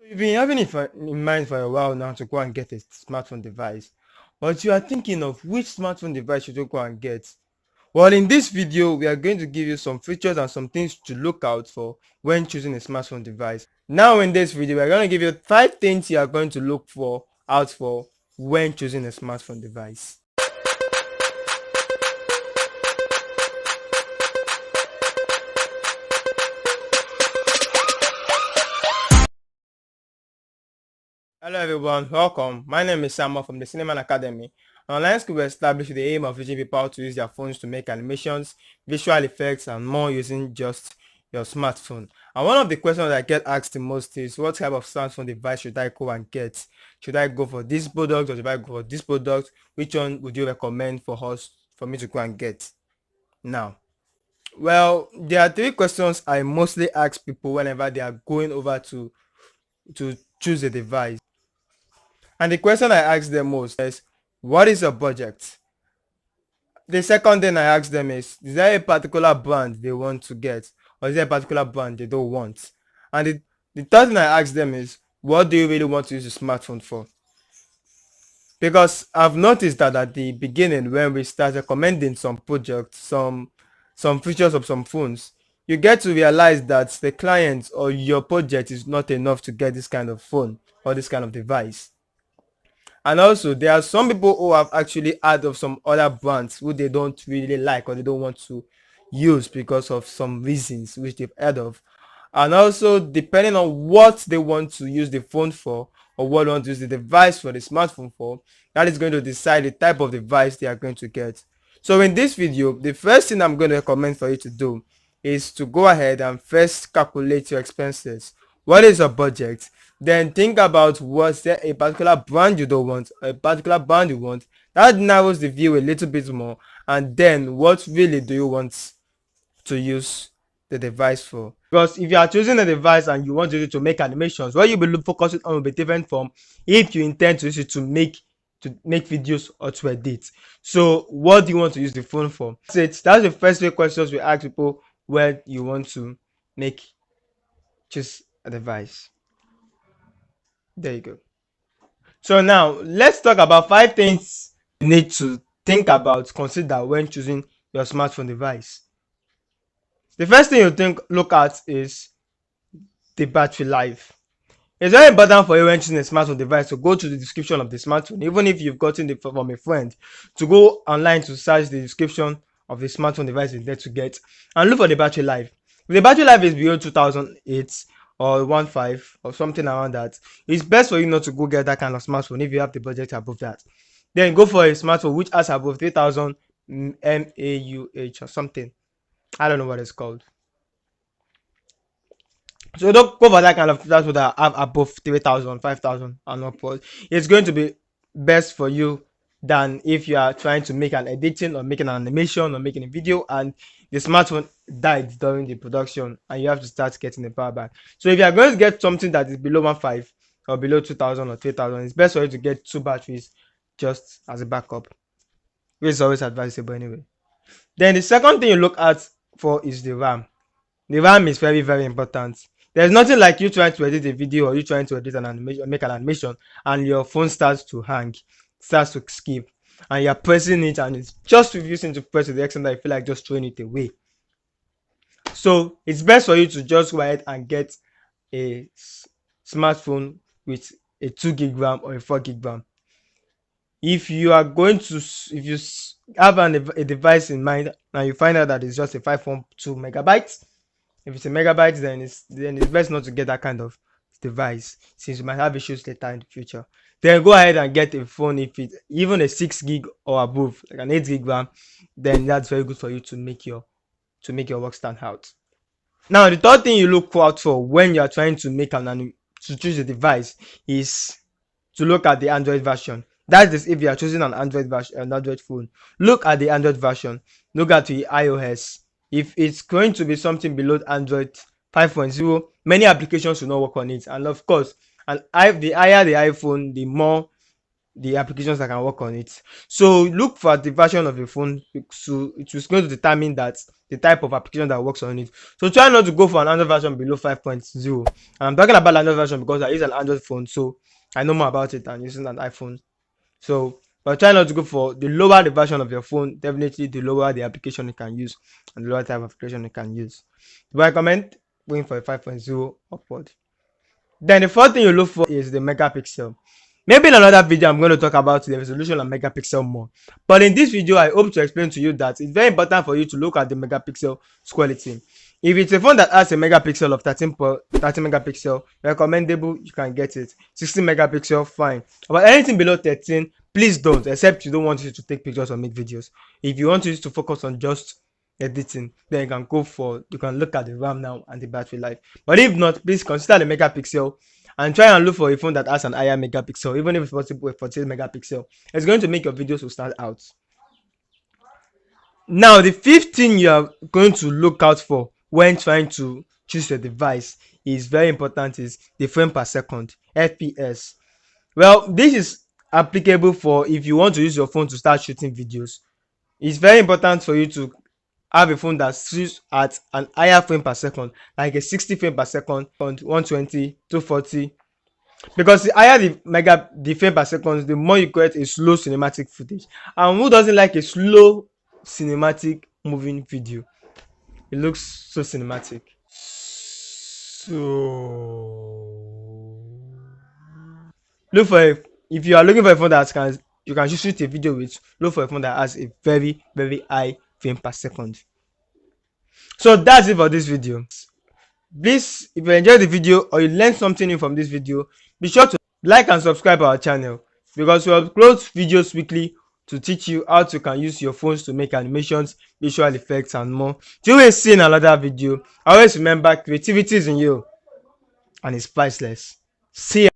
You've been having it in mind for a while now to go and get a smartphone device, but you are thinking of which smartphone device should you go and get. Well, in this video, we are going to give you some features and some things to look out for when choosing a smartphone device. Now, in this video, we're going to give you 5 things you are going to look out for when choosing a smartphone device. Hello everyone, welcome. My name is Samuel from the Cineman Academy. An online school was established with the aim of teaching people how to use their phones to make animations, visual effects, and more using just your smartphone. And one of the questions I get asked the most is, what type of smartphone device should I go and get? Should I go for this product or should I go for this product? Which one would you recommend for me to go and get? Now, well, there are 3 questions I mostly ask people whenever they are going over to choose a device. And the question I ask them most is, what is your budget? The second thing I ask them is there a particular brand they want to get? Or is there a particular brand they don't want? And the third thing I ask them is, what do you really want to use the smartphone for? Because I've noticed that at the beginning, when we start recommending some projects, some features of some phones, you get to realize that the client or your project is not enough to get this kind of phone or this kind of device. And also, there are some people who have actually heard of some other brands who they don't really like or they don't want to use because of some reasons which they've heard of. And also, depending on what they want to use the phone for or what they want to use the device for, the smartphone for, that is going to decide the type of device they are going to get. So in this video, the first thing I'm going to recommend for you to do is to go ahead and first calculate your expenses. What is your budget? Then think about, was there a particular brand you don't want, a particular brand you want. That narrows the view a little bit more. And then what really do you want to use the device for? Because if you are choosing a device and you want to use it to make animations, what you'll be focusing on will be different from if you intend to use it to make videos or to edit. So what do you want to use the phone for? That's it. That's the first 3 questions we ask people when you want to choose a device. There you go. So now let's talk about 5 things you need to consider when choosing your smartphone device. The first thing you look at is the battery life. It's very important for you when choosing a smartphone device to go to the description of the smartphone, even if you've gotten it from a friend, to go online to search the description of the smartphone device is there to get, and look for the battery life. If the battery life is below 2008 or 15 or something around that, it's best for you not to go get that kind of smartphone if you have the budget above that. Then go for a smartphone which has above 3000 mAh or something. I don't know what it's called. So don't go for that kind of smartphone that have above 3000, 5000 and upwards. It's going to be best for you than if you are trying to make an editing or making an animation or making a video and the smartphone died during the production and you have to start getting the power back. So if you are going to get something that is below 15 or below 2000 or 3000, it's best for you to get 2 batteries just as a backup, which is always advisable anyway. Then the second thing you look at for is the RAM. The RAM is very, very important. There's nothing like you trying to edit a video or you trying to edit an animation or make an animation and your phone starts to hang, starts to skip, and you're pressing it and it's just refusing to press to the extent that you feel like just throwing it away. So it's best for you to just go ahead and get a smartphone with a 2 gig RAM or a 4 gig RAM. If you have a device in mind and you find out that it's just a 5.2 megabytes, if it's a megabyte, then it's best not to get that kind of device since you might have issues later in the future. Then go ahead and get a phone if it's even a 6 gig or above, like an 8 gig RAM, then that's very good for you to make your work stand out. Now the third thing you look out for when you are trying to choose a device is to look at the Android version. That is if you are choosing an Android phone. Look at the Android version. Look at the iOS. If it's going to be something below Android 5.0, many applications will not work on it. And of course, the higher the iPhone, the more the applications that can work on it. So look for the version of your phone, so it is going to determine that the type of application that works on it. So try not to go for an Android version below 5.0. And I'm talking about Android version because I use an Android phone, so I know more about it than using an iPhone. So but try not to go for the lower the version of your phone, definitely the lower the application you can use and the lower type of application you can use. But I recommend going for a 5.0 upward. Then the fourth thing you look for is the megapixel. Maybe in another video I'm going to talk about the resolution and megapixel more. But in this video, I hope to explain to you that it's very important for you to look at the megapixel quality. If it's a phone that has a megapixel of 30 megapixel, recommendable, you can get it. 16 megapixel, fine. But anything below 13, please don't, except you don't want it to take pictures or make videos. If you want it to focus on just editing, then you can look at the RAM now and the battery life. But if not, please consider the megapixel and try and look for a phone that has an higher megapixel, even if it's possible a 48 megapixel. It's going to make your videos to stand out. Now the fifth thing you are going to look out for when trying to choose your device is very important, is the frame per second, FPS. Well, this is applicable for if you want to use your phone to start shooting videos. It's very important for you to have a phone that shoots at an higher frame per second, like a 60 frame per second, 120, 240. Because the higher the frame per second, the more you get a slow cinematic footage. And who doesn't like a slow cinematic moving video? It looks so cinematic. So look for a, if you are looking for a phone that can you can shoot a video with, look for a phone that has a very high frame per second. So that's it for this video. Please, if you enjoyed the video or you learned something new from this video, be sure to like and subscribe our channel, because we upload videos weekly to teach you how you can use your phones to make animations, visual effects and more. Till we see in another video, always remember creativity is in you and it's priceless. See ya.